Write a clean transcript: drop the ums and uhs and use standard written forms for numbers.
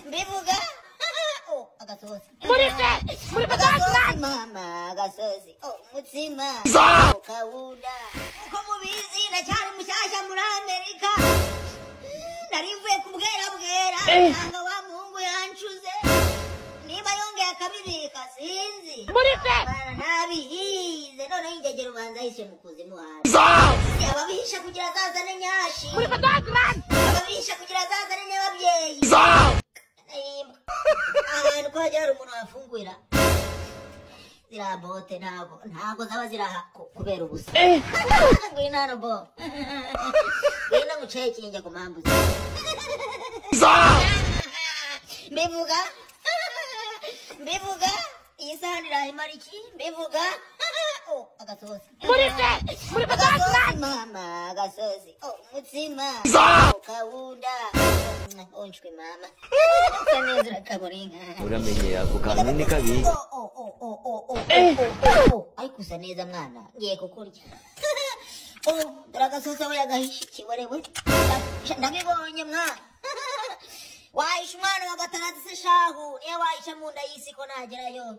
Mbivuga oh agasozi muri agasozi mama agasozi oh mutsima kawuda uko mubizi ndacyari mushyashya muri Amerika narivuye kubwera nanga wa muhungu yancuze niba yongeye akabibika sinzi nabihize none ingegero ubanza yishe mu kuzimu hasi ababihisha kugira azazane nyashi ababihisha kugira azazane n'ababyeyi ahantu ko hagera umuntu wafungurira ziriya bote ntabwo zaba ziraha kubera ubusa ngwino hano bo ngwino ngucaye ikinjye ku mpamvu mbivuga iyi sahani irahimara iki mbivuga oh agasozi mama agasozi oh mutsima kawuda onshwe mama kanezera kaburinga uramenye ako kantu ni kabi ariko usa neza mwana ngiye kukurya oh daragasozi we yagahishikiwe rewe ndabibonye mwana wahisha umwana wa gatandatu se shahu niyo wahisha mu nda y'isi ko nagerayo